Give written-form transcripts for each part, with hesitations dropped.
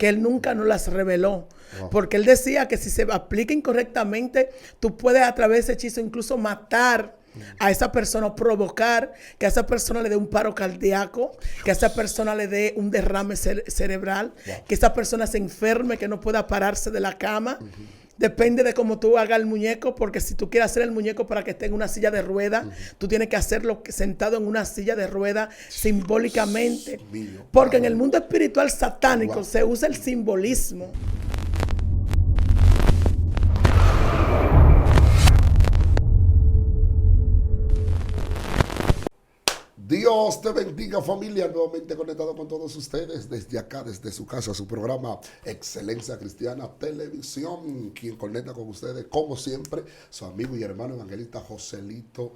que él nunca nos las reveló. Wow. Porque él decía que si se aplica incorrectamente, tú puedes a través de ese hechizo incluso matar a esa persona o provocar que a esa persona le dé un paro cardíaco, que a esa persona le dé un derrame cerebral, que esa persona se enferme, que no pueda pararse de la cama. Depende de cómo tú hagas el muñeco, porque si tú quieres hacer el muñeco para que esté en una silla de rueda, tú tienes que hacerlo sentado en una silla de rueda simbólicamente. Porque en el mundo espiritual satánico se usa el simbolismo. Dios te bendiga, familia, nuevamente conectado con todos ustedes desde acá, desde su casa, su programa Excelencia Cristiana Televisión. Quien conecta con ustedes, como siempre, su amigo y hermano evangelista Joselito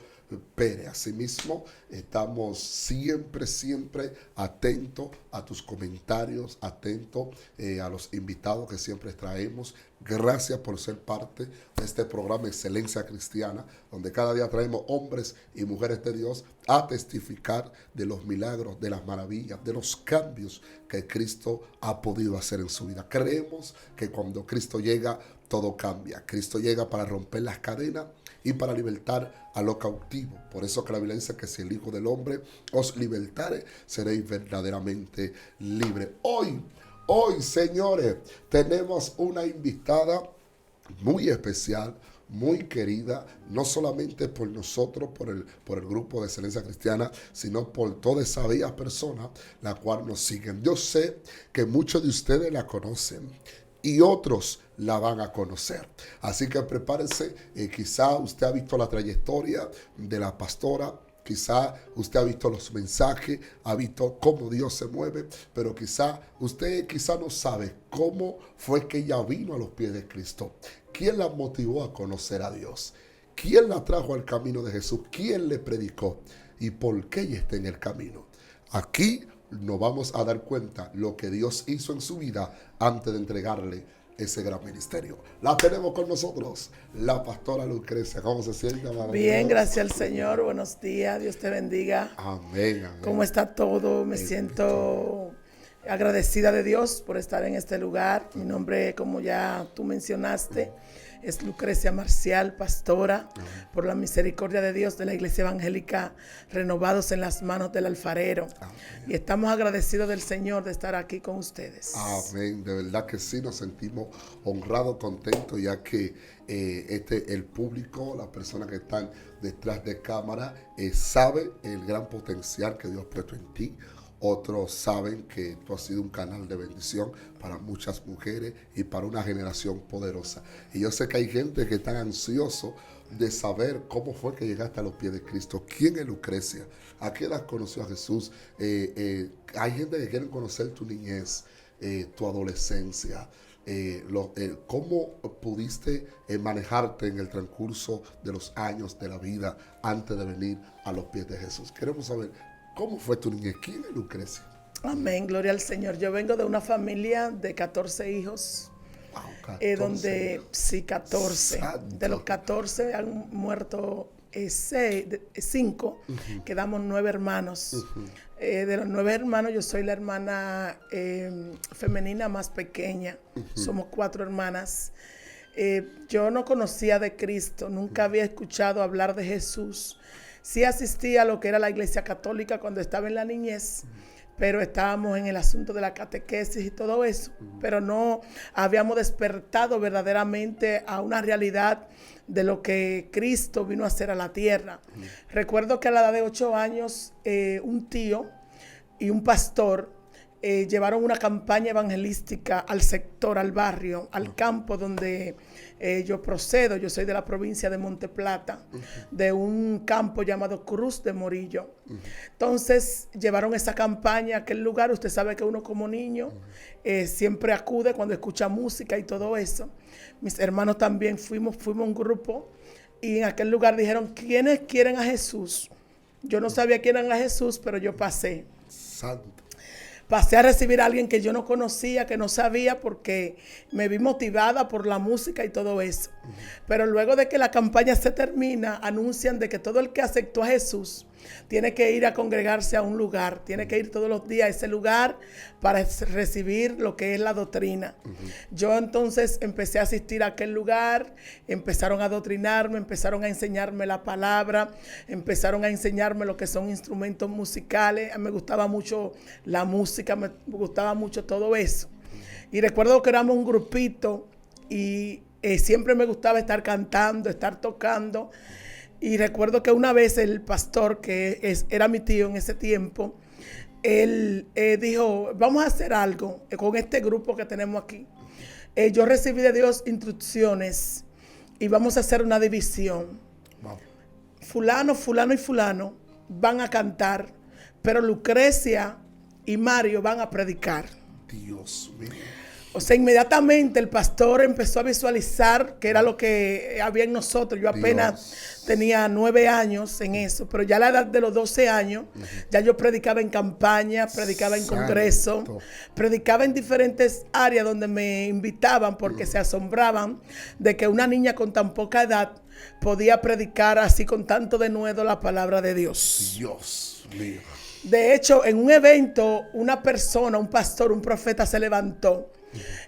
Pérez. Asimismo, estamos siempre atentos a tus comentarios, atentos a los invitados que siempre traemos. Gracias por ser parte de este programa Excelencia Cristiana, donde cada día traemos hombres y mujeres de Dios a testificar de los milagros, de las maravillas, de los cambios que Cristo ha podido hacer en su vida. Creemos que cuando Cristo llega, todo cambia. Cristo llega para romper las cadenas y para libertar a los cautivos. Por eso que la Biblia dice que si el Hijo del Hombre os libertare, seréis verdaderamente libres. Hoy, señores, tenemos una invitada muy especial, muy querida, no solamente por nosotros, por el grupo de Excelencia Cristiana, sino por todas esas bellas personas la cual nos siguen. Yo sé que muchos de ustedes la conocen y otros la van a conocer. Así que prepárense, quizá usted ha visto la trayectoria de la pastora, quizá usted ha visto los mensajes, ha visto cómo Dios se mueve, pero usted no sabe cómo fue que ella vino a los pies de Cristo. ¿Quién la motivó a conocer a Dios? ¿Quién la trajo al camino de Jesús? ¿Quién le predicó? ¿Y por qué ella está en el camino? Aquí nos vamos a dar cuenta lo que Dios hizo en su vida antes de entregarle ese gran ministerio. La tenemos con nosotros, la pastora Lucrecia. ¿Cómo se siente, madre? Bien, gracias al Señor. Buenos días, Dios te bendiga. Amén, amén. ¿Cómo está todo? Me siento agradecida de Dios por estar en este lugar. Mi nombre, como ya tú mencionaste, es Lucrecia Marcial, pastora, por la misericordia de Dios de la Iglesia Evangélica Renovados en las Manos del Alfarero. Amén. Y estamos agradecidos del Señor de estar aquí con ustedes. Amén. De verdad que sí, nos sentimos honrados, contentos, ya que el público, las personas que están detrás de cámara, sabe el gran potencial que Dios ha puesto en ti. Otros saben que tú has sido un canal de bendición para muchas mujeres y para una generación poderosa. Y yo sé que hay gente que está ansioso de saber cómo fue que llegaste a los pies de Cristo. ¿Quién es Lucrecia? ¿A qué edad conoció a Jesús? Hay gente que quiere conocer tu niñez, tu adolescencia. ¿Cómo pudiste manejarte en el transcurso de los años de la vida antes de venir a los pies de Jesús? Queremos saber cómo fue tu niñez. ¿Quién es Lucrecia? Amén, gloria al Señor. Yo vengo de una familia de 14 hijos. Wow, 14 donde hijos. Sí, 14. Santo. De los 14 han muerto 5. Quedamos 9 hermanos. De los 9 hermanos, yo soy la hermana femenina más pequeña. Somos 4 hermanas. Yo no conocía de Cristo, nunca había escuchado hablar de Jesús. Sí asistía a lo que era la iglesia católica cuando estaba en la niñez, pero estábamos en el asunto de la catequesis y todo eso, pero no habíamos despertado verdaderamente a una realidad de lo que Cristo vino a hacer a la tierra. Recuerdo que a la edad de 8 años, un tío y un pastor llevaron una campaña evangelística al sector, al barrio, al campo donde yo procedo. Yo soy de la provincia de Monte Plata, de un campo llamado Cruz de Morillo. Entonces llevaron esa campaña a aquel lugar. Usted sabe que uno como niño siempre acude cuando escucha música y todo eso. Mis hermanos también fuimos un grupo, y en aquel lugar dijeron: ¿quiénes quieren a Jesús? Yo no sabía quién era Jesús, pero yo pasé. Santo. Pasé a recibir a alguien que yo no conocía, que no sabía, porque me vi motivada por la música y todo eso. Pero luego de que la campaña se termina, anuncian de que todo el que aceptó a Jesús tiene que ir a congregarse a un lugar, tiene que ir todos los días a ese lugar para recibir lo que es la doctrina. Yo entonces empecé a asistir a aquel lugar, empezaron a adoctrinarme, empezaron a enseñarme la palabra, empezaron a enseñarme lo que son instrumentos musicales. Me gustaba mucho la música, me gustaba mucho todo eso. Y recuerdo que éramos un grupito y siempre me gustaba estar cantando, estar tocando. Y recuerdo que una vez el pastor, que era mi tío en ese tiempo, él dijo, vamos a hacer algo con este grupo que tenemos aquí. Yo recibí de Dios instrucciones y vamos a hacer una división. Wow. Fulano, fulano y fulano van a cantar, pero Lucrecia y Mario van a predicar. Dios mío. O sea, inmediatamente el pastor empezó a visualizar que era lo que había en nosotros. Yo apenas tenía 9 años en eso, pero ya a la edad de los 12 años, ya yo predicaba en campaña, predicaba en congreso, predicaba en diferentes áreas donde me invitaban porque se asombraban de que una niña con tan poca edad podía predicar así con tanto denuedo la palabra de Dios. Dios mío. De hecho, en un evento, una persona, un pastor, un profeta se levantó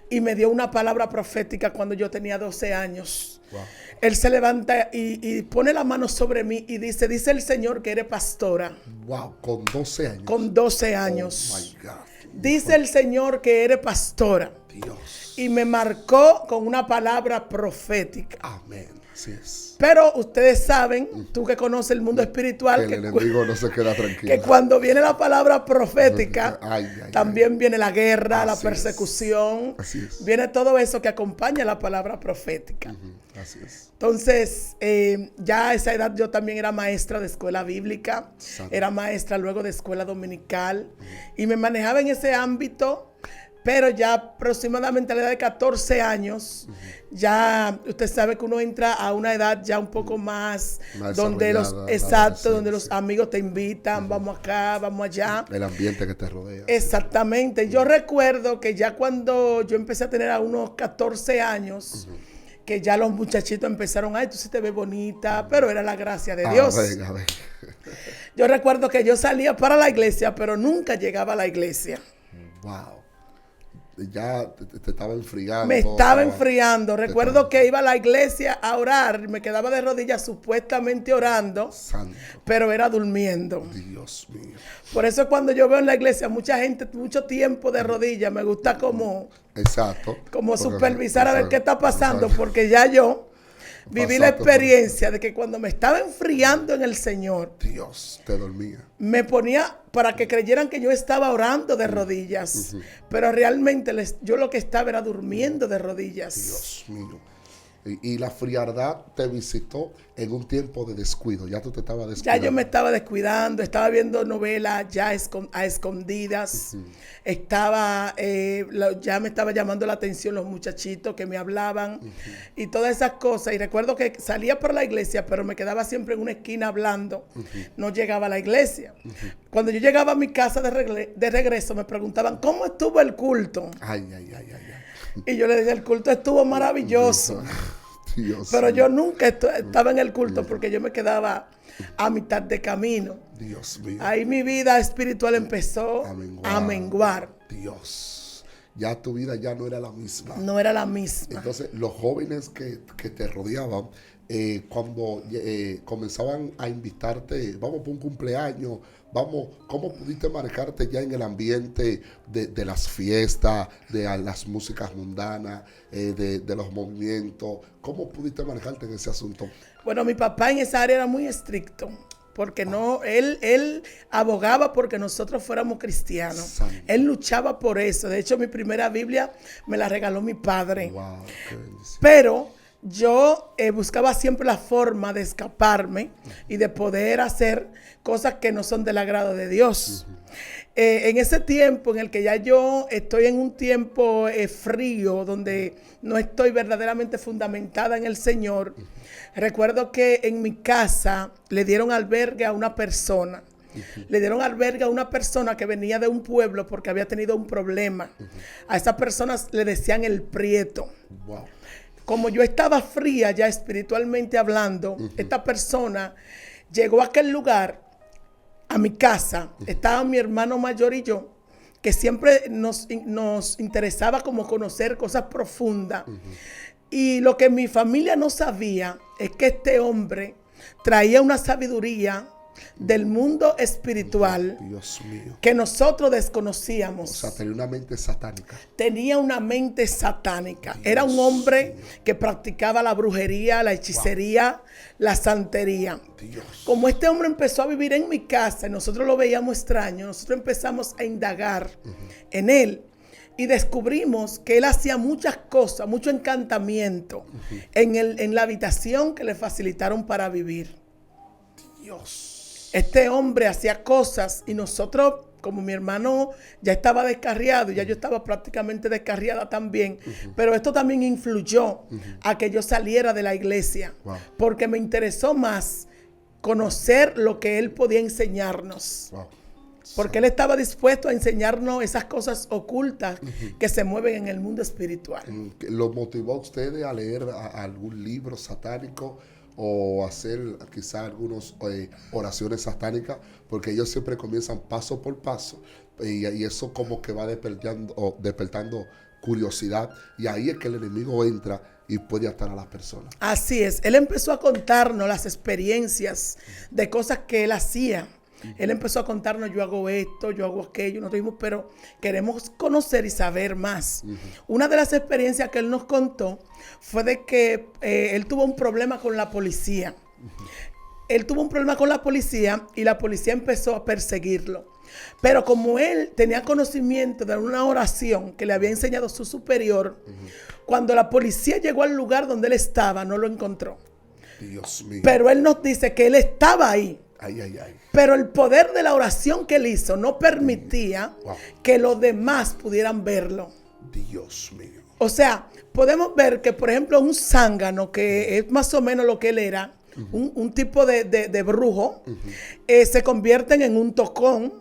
y me dio una palabra profética cuando yo tenía 12 años. Wow. Él se levanta y pone la mano sobre mí y dice el Señor que eres pastora. Wow, con 12 años. Con 12 años. Oh my God. Dice el Señor que eres pastora. Dios. Y me marcó con una palabra profética. Amén. Así es. Pero ustedes saben, tú que conoces el mundo espiritual, el enemigo no se queda tranquilo. Que cuando viene la palabra profética, también viene la guerra, la persecución. Así es. Viene todo eso que acompaña la palabra profética. Así es. Entonces, ya a esa edad yo también era maestra de escuela bíblica, era maestra luego de escuela dominical y me manejaba en ese ámbito. Pero ya aproximadamente a la edad de 14 años, ya usted sabe que uno entra a una edad ya un poco más donde donde los amigos te invitan, vamos acá, vamos allá. El ambiente que te rodea. Exactamente. Yo recuerdo que ya cuando yo empecé a tener a unos 14 años, que ya los muchachitos empezaron, ay, tú sí te ves bonita, pero era la gracia de Dios. A ver. Yo recuerdo que yo salía para la iglesia, pero nunca llegaba a la iglesia. Wow. Ya te estaba enfriando. Me estaba enfriando. Recuerdo que iba a la iglesia a orar. Me quedaba de rodillas supuestamente orando. Santo. Pero era durmiendo. Dios mío. Por eso cuando yo veo en la iglesia mucha gente, mucho tiempo de rodillas, me gusta como... Exacto. Como supervisar a ver qué está pasando. Porque ya yo viví la experiencia de que cuando me estaba enfriando en el Señor, Dios, te dormía. Me ponía para que creyeran que yo estaba orando de rodillas, pero realmente yo lo que estaba era durmiendo de rodillas. Dios mío. Y la frialdad te visitó en un tiempo de descuido. Ya tú te estabas descuidando. Ya yo me estaba descuidando, estaba viendo novelas ya a escondidas. Ya me estaba llamando la atención los muchachitos que me hablaban y todas esas cosas. Y recuerdo que salía por la iglesia, pero me quedaba siempre en una esquina hablando. No llegaba a la iglesia. Cuando yo llegaba a mi casa de regreso, me preguntaban, ¿cómo estuvo el culto? Ay. Y yo le decía, el culto estuvo maravilloso. Dios pero mío. Yo nunca estaba en el culto porque yo me quedaba a mitad de camino. Dios mío. Ahí mi vida espiritual empezó a menguar. Dios. Ya tu vida ya no era la misma. No era la misma. Entonces, los jóvenes que te rodeaban, cuando comenzaban a invitarte, vamos por un cumpleaños, vamos, ¿cómo pudiste marcarte ya en el ambiente de las fiestas, de las músicas mundanas, de los movimientos? ¿Cómo pudiste marcarte en ese asunto? Bueno, mi papá en esa área era muy estricto, porque él abogaba porque nosotros fuéramos cristianos. Santo. Él luchaba por eso. De hecho, mi primera Biblia me la regaló mi padre. Wow, qué bendición. Pero yo buscaba siempre la forma de escaparme y de poder hacer cosas que no son del agrado de Dios. En ese tiempo en el que ya yo estoy en un tiempo frío, donde no estoy verdaderamente fundamentada en el Señor, recuerdo que en mi casa le dieron albergue a una persona. Le dieron albergue a una persona que venía de un pueblo porque había tenido un problema. A esa persona le decían el Prieto. Wow. Como yo estaba fría ya espiritualmente hablando, esta persona llegó a aquel lugar a mi casa, estaba mi hermano mayor y yo, que siempre nos interesaba como conocer cosas profundas. Y lo que mi familia no sabía es que este hombre traía una sabiduría del mundo espiritual, Dios mío, que nosotros desconocíamos. o sea, tenía una mente satánica. Tenía una mente satánica. Dios Era un hombre mío. que practicaba la brujería, la hechicería, la santería. Dios. Como este hombre empezó a vivir en mi casa y nosotros lo veíamos extraño, nosotros empezamos a indagar en él y descubrimos que él hacía muchas cosas, mucho encantamiento en la habitación que le facilitaron para vivir. Dios. Este hombre hacía cosas y nosotros, como mi hermano ya estaba descarriado y ya yo estaba prácticamente descarriada también, pero esto también influyó a que yo saliera de la iglesia, Wow. porque me interesó más conocer lo que él podía enseñarnos. Wow. Porque él estaba dispuesto a enseñarnos esas cosas ocultas que se mueven en el mundo espiritual. ¿Lo motivó a ustedes a leer algún libro satánico o hacer quizás algunas oraciones satánicas? Porque ellos siempre comienzan paso por paso y eso como que va despertando curiosidad, y ahí es que el enemigo entra y puede atar a las personas. Así es, él empezó a contarnos las experiencias de cosas que él hacía. Él empezó a contarnos, yo hago esto, yo hago aquello, nosotros dijimos, pero queremos conocer y saber más. Una de las experiencias que él nos contó fue de que él tuvo un problema con la policía. Él tuvo un problema con la policía y la policía empezó a perseguirlo. Pero como él tenía conocimiento de una oración que le había enseñado su superior, cuando la policía llegó al lugar donde él estaba, no lo encontró. Dios mío. Pero él nos dice que él estaba ahí. Ay, ay, ay. Pero el poder de la oración que él hizo no permitía que los demás pudieran verlo. Dios mío. O sea, podemos ver que, por ejemplo, un zángano, que es más o menos lo que él era, un tipo de brujo, se convierten en un tocón,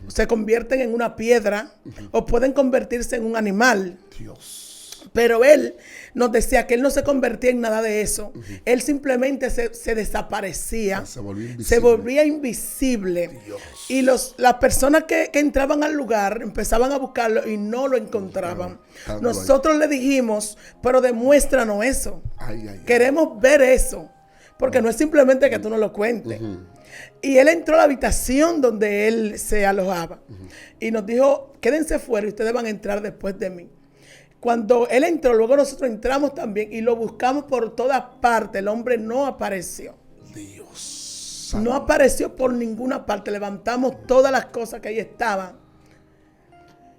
se convierten en una piedra, o pueden convertirse en un animal. Dios. Pero él nos decía que él no se convertía en nada de eso. Él simplemente se desaparecía. Se volvió invisible. Se volvía invisible. Dios. Y las personas que entraban al lugar empezaban a buscarlo y no lo encontraban. Nosotros le dijimos, pero demuéstranos eso. Ay, ay, Queremos ver eso. Porque no es simplemente que tú nos lo cuentes. Y él entró a la habitación donde él se alojaba. Y nos dijo, quédense fuera y ustedes van a entrar después de mí. Cuando él entró, luego nosotros entramos también y lo buscamos por todas partes. El hombre no apareció. Dios. No apareció por ninguna parte. Levantamos todas las cosas que ahí estaban.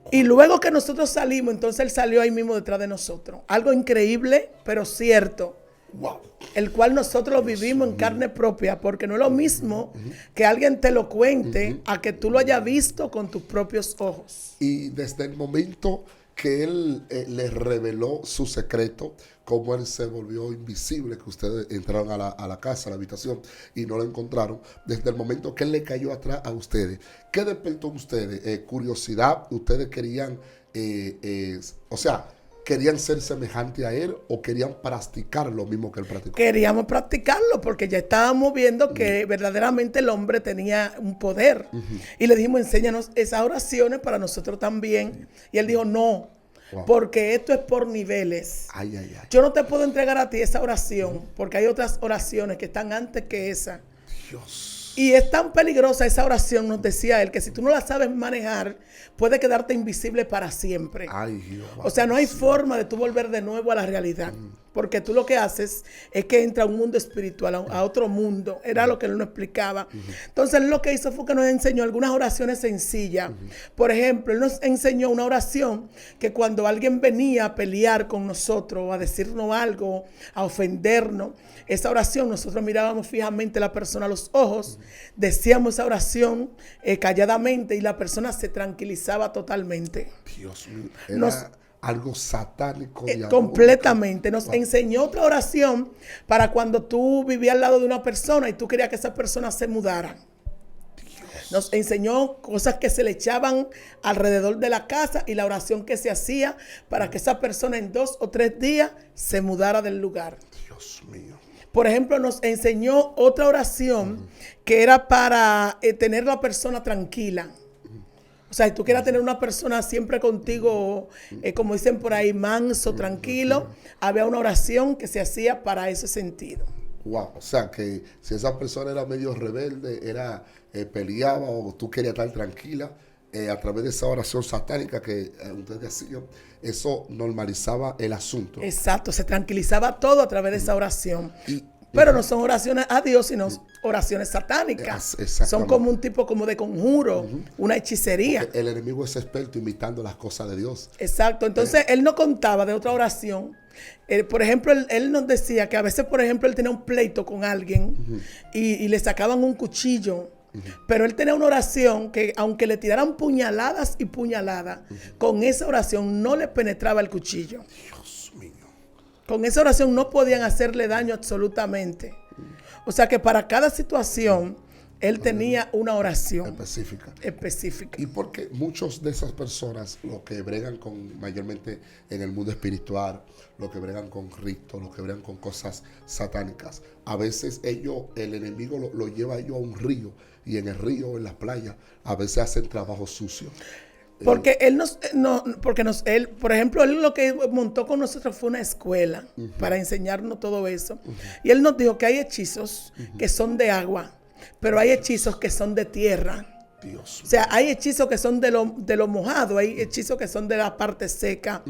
Y luego que nosotros salimos, entonces él salió ahí mismo detrás de nosotros. Algo increíble, pero cierto. Wow. El cual nosotros lo vivimos en carne propia, porque no es lo mismo que alguien te lo cuente a que tú lo hayas visto con tus propios ojos. Y desde el momento que él les reveló su secreto, cómo él se volvió invisible, que ustedes entraron a la casa, a la habitación, y no lo encontraron, desde el momento que él le cayó atrás a ustedes, ¿qué despertó en ustedes? ¿Curiosidad? ¿Ustedes querían, querían ser semejantes a él o querían practicar lo mismo que él practicó? Queríamos practicarlo porque ya estábamos viendo que verdaderamente el hombre tenía un poder. Y le dijimos, enséñanos esas oraciones para nosotros también. Y él dijo, no, porque esto es por niveles. Ay, ay, ay. Yo no te puedo entregar a ti esa oración porque hay otras oraciones que están antes que esa. Dios. Y es tan peligrosa esa oración, nos decía él, que si tú no la sabes manejar, puede quedarte invisible para siempre. Ay, Dios. O sea, no hay forma de tú volver de nuevo a la realidad. Porque tú lo que haces es que entra a un mundo espiritual, a otro mundo. Era lo que él nos explicaba. Entonces, él lo que hizo fue que nos enseñó algunas oraciones sencillas. Por ejemplo, él nos enseñó una oración que cuando alguien venía a pelear con nosotros, a decirnos algo, a ofendernos, esa oración, nosotros mirábamos fijamente a la persona a los ojos, decíamos esa oración calladamente y la persona se tranquilizaba totalmente. Dios mío. Era algo satánico. Completamente. Nos enseñó otra oración para cuando tú vivías al lado de una persona y tú querías que esa persona se mudara. Dios. Nos enseñó cosas que se le echaban alrededor de la casa y la oración que se hacía para que esa persona en 2 o 3 días se mudara del lugar. Dios mío. por ejemplo, nos enseñó otra oración que era para tener la persona tranquila. O sea, si tú quieres tener una persona siempre contigo, como dicen por ahí, manso, tranquilo, había una oración que se hacía para ese sentido. Wow, o sea que si esa persona era medio rebelde, peleaba o tú querías estar tranquila, a través de esa oración satánica que ustedes hacían, eso normalizaba el asunto. Exacto, se tranquilizaba todo a través de esa oración. Pero no son oraciones a Dios, sino oraciones satánicas. Son como un tipo como de conjuro, una hechicería. Porque el enemigo es experto imitando las cosas de Dios. Exacto. Entonces, él no contaba de otra oración. Por ejemplo, él nos decía que a veces, por ejemplo, él tenía un pleito con alguien y le sacaban un cuchillo. Pero él tenía una oración que, aunque le tiraran puñaladas y puñaladas, con esa oración no le penetraba el cuchillo. Dios mío. Con esa oración no podían hacerle daño absolutamente. O sea que para cada situación, él tenía una oración específica. Y porque muchos de esas personas, los que bregan con, mayormente en el mundo espiritual, los que bregan con ritos, los que bregan con cosas satánicas, a veces el enemigo lo lleva a ellos a un río, y en el río, en las playas, a veces hacen trabajo sucio. Porque él, por ejemplo, él lo que montó con nosotros fue una escuela para enseñarnos todo eso. Y él nos dijo que hay hechizos que son de agua, pero hay hechizos que son de tierra. Dios. O sea, hay hechizos que son de lo mojado, hay hechizos que son de la parte seca,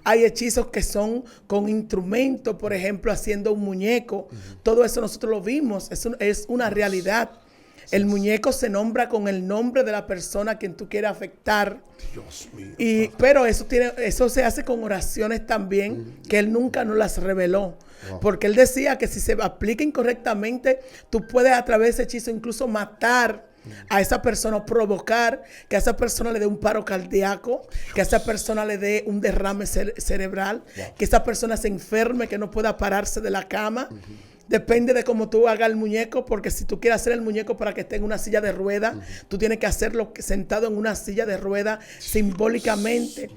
hay hechizos que son con instrumentos, por ejemplo, haciendo un muñeco. Todo eso nosotros lo vimos, es una realidad. El muñeco se nombra con el nombre de la persona a quien tú quieres afectar. Dios mío. Pero eso se hace con oraciones también, que él nunca nos las reveló. Wow. Porque él decía que si se aplica incorrectamente, tú puedes a través de ese hechizo incluso matar a esa persona o provocar que a esa persona le dé un paro cardíaco, que a esa persona le dé un derrame cerebral, que esa persona se enferme, que no pueda pararse de la cama. Depende de cómo tú hagas el muñeco, porque si tú quieres hacer el muñeco para que esté en una silla de rueda, tú tienes que hacerlo sentado en una silla de rueda simbólicamente.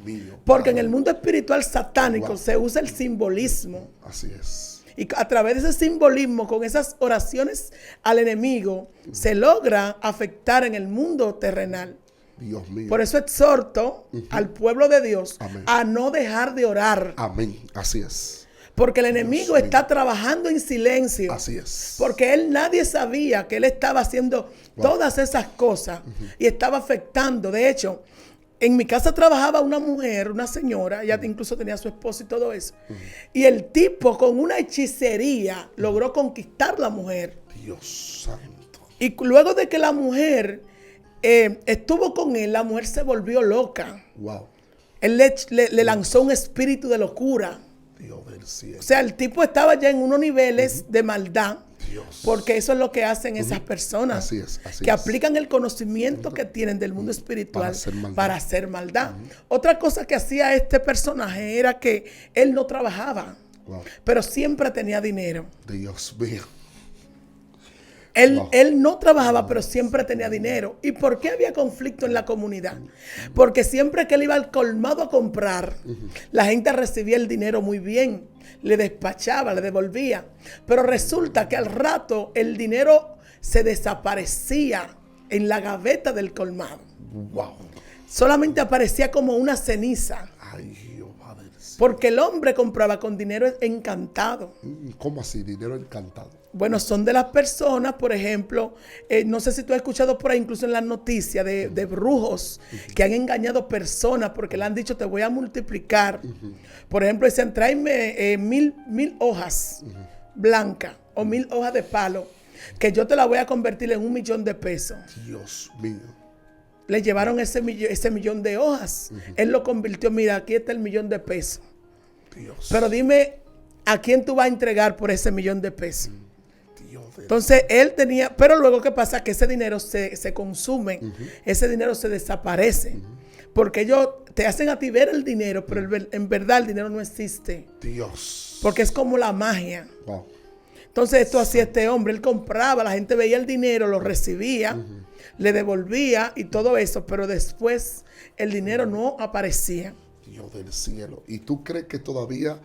Porque en el mundo espiritual satánico se usa el simbolismo. Así es. Y a través de ese simbolismo, con esas oraciones al enemigo, se logra afectar en el mundo terrenal. Dios mío. Por eso exhorto al pueblo de Dios a no dejar de orar. Amén. Así es. Porque el enemigo está trabajando en silencio. Así es. Porque nadie sabía que él estaba haciendo todas esas cosas y estaba afectando. De hecho, en mi casa trabajaba una mujer, una señora, ella incluso tenía a su esposo y todo eso. Y el tipo con una hechicería logró conquistar a la mujer. Dios santo. Y luego de que la mujer estuvo con él, la mujer se volvió loca. Wow. Él le lanzó un espíritu de locura. Dios del cielo. O sea, el tipo estaba ya en unos niveles de maldad. Dios. Porque eso es lo que hacen esas personas. Así es, que aplican el conocimiento que tienen del mundo espiritual para hacer maldad. Otra cosa que hacía este personaje era que él no trabajaba, pero siempre tenía dinero. Dios mío. Él no trabajaba, pero siempre tenía dinero. ¿Y por qué había conflicto en la comunidad? Porque siempre que él iba al colmado a comprar, la gente recibía el dinero muy bien, le despachaba, le devolvía. Pero resulta que al rato el dinero se desaparecía en la gaveta del colmado. Wow. Solamente aparecía como una ceniza. Ay, Jehová del cielo. Porque el hombre compraba con dinero encantado. ¿Cómo así? Dinero encantado. Bueno, son de las personas, por ejemplo, no sé si tú has escuchado por ahí, incluso en las noticias, de brujos que han engañado personas porque le han dicho, te voy a multiplicar. Por ejemplo, dicen, tráeme 1000 hojas blancas o 1000 hojas de palo, que yo te la voy a convertir en $1,000,000 de pesos. Dios mío. Le llevaron ese millón de hojas. Él lo convirtió, mira, aquí está el $1,000,000 de pesos. Dios. Pero dime, ¿a quién tú vas a entregar por ese $1,000,000 de pesos? Entonces él tenía, pero luego ¿qué pasa? Que ese dinero se consume, ese dinero se desaparece, porque ellos te hacen a ti ver el dinero, pero en verdad el dinero no existe. Dios. Porque es como la magia. Wow. Entonces esto hacía este hombre, él compraba, la gente veía el dinero, lo recibía, le devolvía y todo eso, pero después el dinero no aparecía. Dios del cielo. ¿Y tú crees que todavía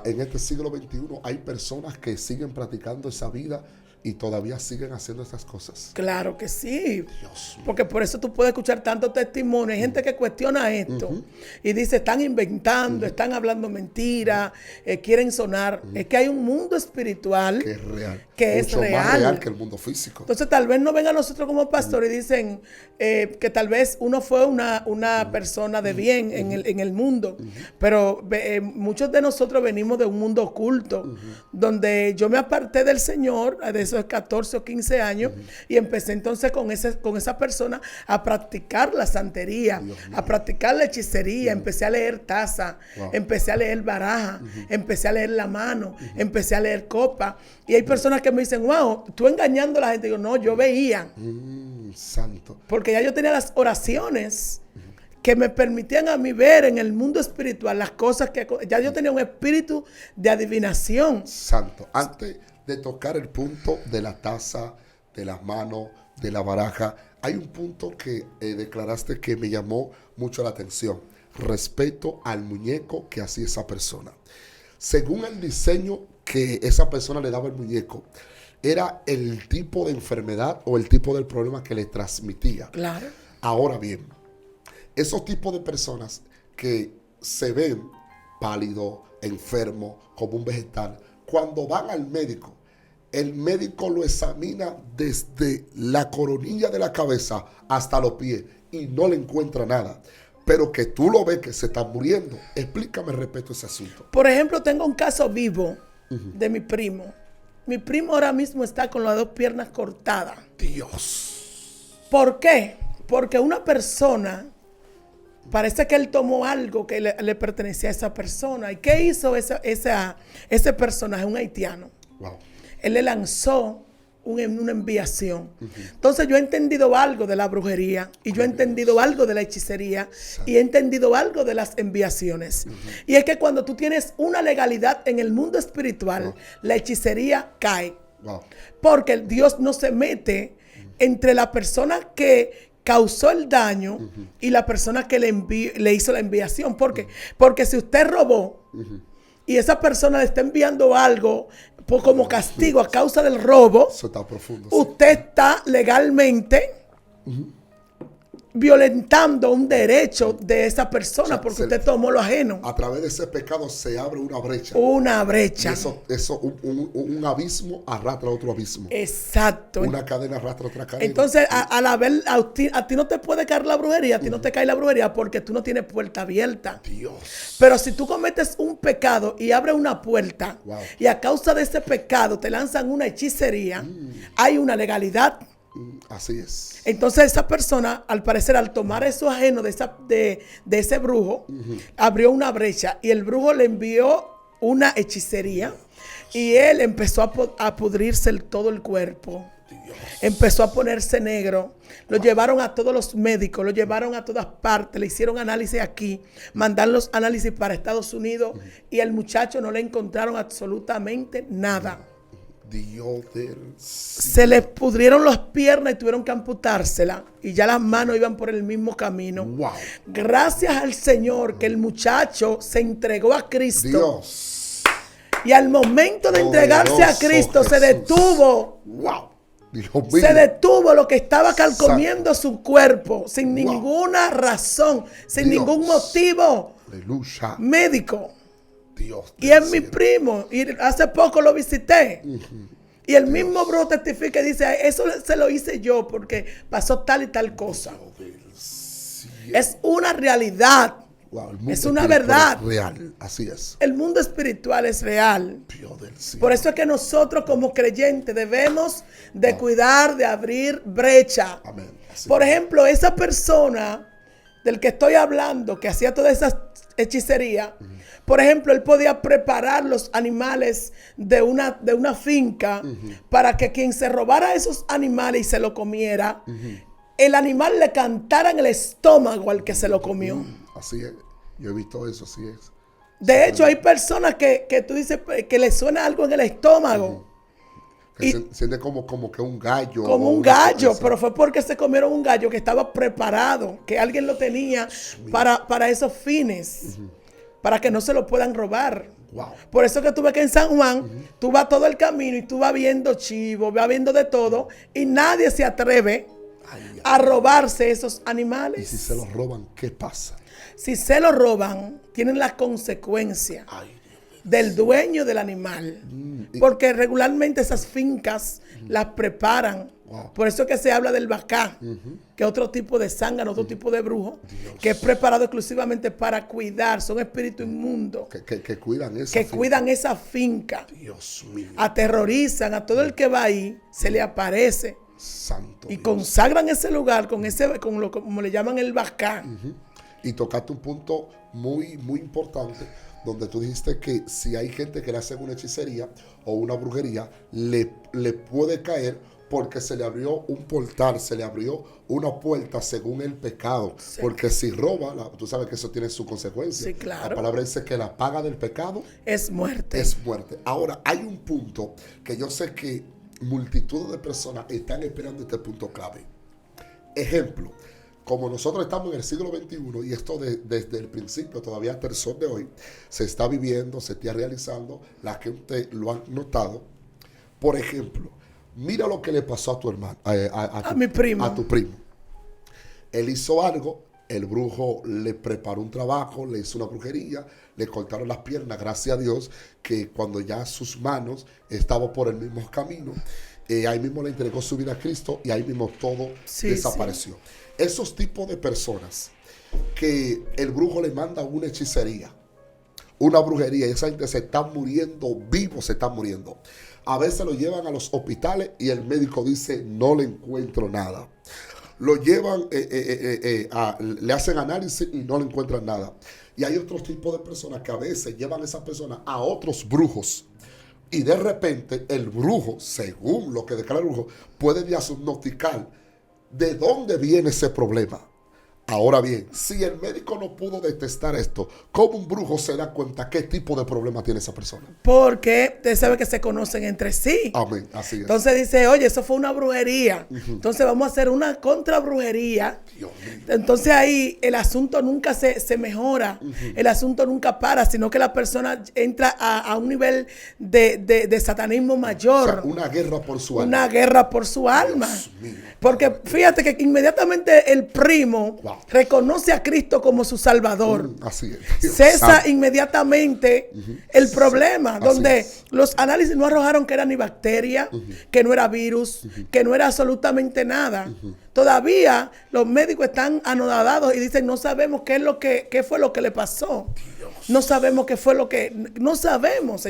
en este siglo XXI hay personas que siguen practicando esa vida y todavía siguen haciendo esas cosas. Claro que sí. Dios mío. Porque por eso tú puedes escuchar tanto testimonio. Hay gente que cuestiona esto y dice, están inventando, están hablando mentiras, quieren sonar. Es que hay un mundo espiritual Que es real. que Mucho es más real. real que el mundo físico. Entonces tal vez no vengan nosotros como pastores y dicen que tal vez uno fue una persona de bien en el mundo, pero muchos de nosotros venimos de un mundo oculto, donde yo me aparté del Señor de esos 14 o 15 años y empecé entonces con esa persona a practicar la santería, a practicar la hechicería. Empecé a leer taza, empecé a leer baraja, empecé a leer la mano, empecé a leer copa. Y hay personas que me dicen, wow, tú engañando a la gente. Digo, no, yo veía. Santo. Porque ya yo tenía las oraciones que me permitían a mí ver en el mundo espiritual las cosas que... Ya yo tenía un espíritu de adivinación. Santo. Antes de tocar el punto de la taza, de las manos, de la baraja, hay un punto que declaraste que me llamó mucho la atención. Respeto al muñeco que hacía esa persona. Según el diseño que esa persona le daba al muñeco, era el tipo de enfermedad o el tipo del problema que le transmitía. Claro. Ahora bien, esos tipos de personas que se ven pálidos, enfermos, como un vegetal, cuando van al médico, el médico lo examina desde la coronilla de la cabeza hasta los pies y no le encuentra nada. Pero que tú lo ves que se está muriendo. Explícame respecto a ese asunto. Por ejemplo, tengo un caso vivo de mi primo. Mi primo ahora mismo está con las 2 piernas cortadas. Dios. ¿Por qué? Porque una persona, parece que él tomó algo que le pertenecía a esa persona. ¿Y qué hizo ese personaje, un haitiano? Wow. Él le lanzó una enviación. Entonces yo he entendido algo de la brujería y yo he entendido algo de la hechicería y he entendido algo de las enviaciones. Y es que cuando tú tienes una legalidad en el mundo espiritual, la hechicería cae. Porque Dios no se mete entre la persona que causó el daño y la persona que le hizo la enviación. ¿Por qué? Porque si usted robó y esa persona le está enviando algo como castigo a causa del robo, eso está profundo, usted está legalmente violentando un derecho de esa persona, o sea, porque usted tomó lo ajeno. A través de ese pecado se abre una brecha. Una brecha. Y eso un abismo arrastra otro abismo. Exacto. Una cadena arrastra otra cadena. Entonces, a ti no te puede caer la brujería, a ti no te cae la brujería porque tú no tienes puerta abierta. Dios. Pero si tú cometes un pecado y abres una puerta, y a causa de ese pecado te lanzan una hechicería, hay una legalidad. Así es. Entonces esa persona, al parecer, al tomar eso ajeno de ese brujo, abrió una brecha y el brujo le envió una hechicería y él empezó a pudrirse todo el cuerpo. Dios. Empezó a ponerse negro. Lo llevaron a todos los médicos, lo llevaron a todas partes, le hicieron análisis aquí, mandaron los análisis para Estados Unidos y al muchacho no le encontraron absolutamente nada. Dios del cielo. Se le pudrieron las piernas y tuvieron que amputárselas y ya las manos iban por el mismo camino. Wow. Gracias al Señor que el muchacho se entregó a Cristo. Dios. Y al momento de entregarse a Cristo se detuvo. Wow. Dios mío. Se detuvo lo que estaba calcomiendo su cuerpo sin ninguna razón, sin ningún motivo médico. Dios, y es mi primo, y hace poco lo visité. Y el mismo bro testifica y dice, eso se lo hice yo porque pasó tal y tal cosa. Es una realidad. Wow, es una verdad. Es real, así es. El mundo espiritual es real. Dios del cielo. Por eso es que nosotros como creyentes debemos de cuidar, de abrir brecha. Amén. Por ejemplo, esa persona del que estoy hablando, que hacía toda esa hechicería, por ejemplo, él podía preparar los animales de una finca para que quien se robara esos animales y se lo comiera, el animal le cantara en el estómago al que se lo comió. Así es. Yo he visto eso, así es. De hecho, hay personas que tú dices que le suena algo en el estómago. Que siente como que un gallo. Como un gallo, pero fue porque se comieron un gallo que estaba preparado, que alguien lo tenía para esos fines. Para que no se lo puedan robar. Wow. Por eso que tú ves que en San Juan, tú vas todo el camino y tú vas viendo chivos, vas viendo de todo, y nadie se atreve a robarse esos animales. Y si se los roban, ¿qué pasa? Si se los roban, tienen la consecuencia del dueño del animal. Porque regularmente esas fincas las preparan. Wow. Por eso es que se habla del bacá, que es otro tipo de zángano, otro tipo de brujo, que es preparado exclusivamente para cuidar. Son espíritus inmundos Que cuidan esa que finca. cuidan esa finca. Dios mío. Aterrorizan a todo el que va ahí, se le aparece. Santo Y Dios. consagran ese lugar con lo como le llaman el bacá. Y tocaste un punto muy, muy importante, donde tú dijiste que si hay gente que le hacen una hechicería o una brujería, le puede caer porque se le abrió un portal, se le abrió una puerta según el pecado. Sí. Porque si roba, tú sabes que eso tiene su consecuencia. Sí, claro. La palabra dice que la paga del pecado Es muerte. es muerte. Ahora, hay un punto que yo sé que multitud de personas están esperando este punto clave. Ejemplo, como nosotros estamos en el siglo XXI y esto desde el principio todavía hasta el sol de hoy se está viviendo, se está realizando, la gente lo han notado. Por ejemplo, mira lo que le pasó a tu hermano, A mi primo. A tu primo. Él hizo algo, el brujo le preparó un trabajo, le hizo una brujería, le cortaron las piernas, gracias a Dios, que cuando ya sus manos estaban por el mismo camino, ahí mismo le entregó su vida a Cristo y ahí mismo todo desapareció. Sí. Esos tipos de personas que el brujo le manda una hechicería, una brujería, y esa gente se está muriendo, vivos se están muriendo. A veces lo llevan a los hospitales y el médico dice, no le encuentro nada. Lo llevan, le hacen análisis y no le encuentran nada. Y hay otros tipos de personas que a veces llevan a esa persona a otros brujos. Y de repente el brujo, según lo que declara el brujo, puede diagnosticar de dónde viene ese problema. Ahora bien, si el médico no pudo detectar esto, ¿cómo un brujo se da cuenta qué tipo de problema tiene esa persona? Porque usted sabe que se conocen entre sí. Amén, así es. Entonces dice, oye, eso fue una brujería. Entonces vamos a hacer una contrabrujería. Dios mío. Entonces ahí el asunto nunca se mejora. El asunto nunca para, sino que la persona entra a un nivel de satanismo mayor. O sea, una guerra por su alma. Una guerra por su alma. Dios mío. Porque fíjate que inmediatamente el primo reconoce a Cristo como su Salvador. Así es. Dios Cesa santo. inmediatamente el problema, Así donde es. los análisis no arrojaron que era ni bacteria, que no era virus, que no era absolutamente nada. Todavía los médicos están anodados y dicen, no sabemos qué fue lo que le pasó. No sabemos qué fue lo que... No sabemos.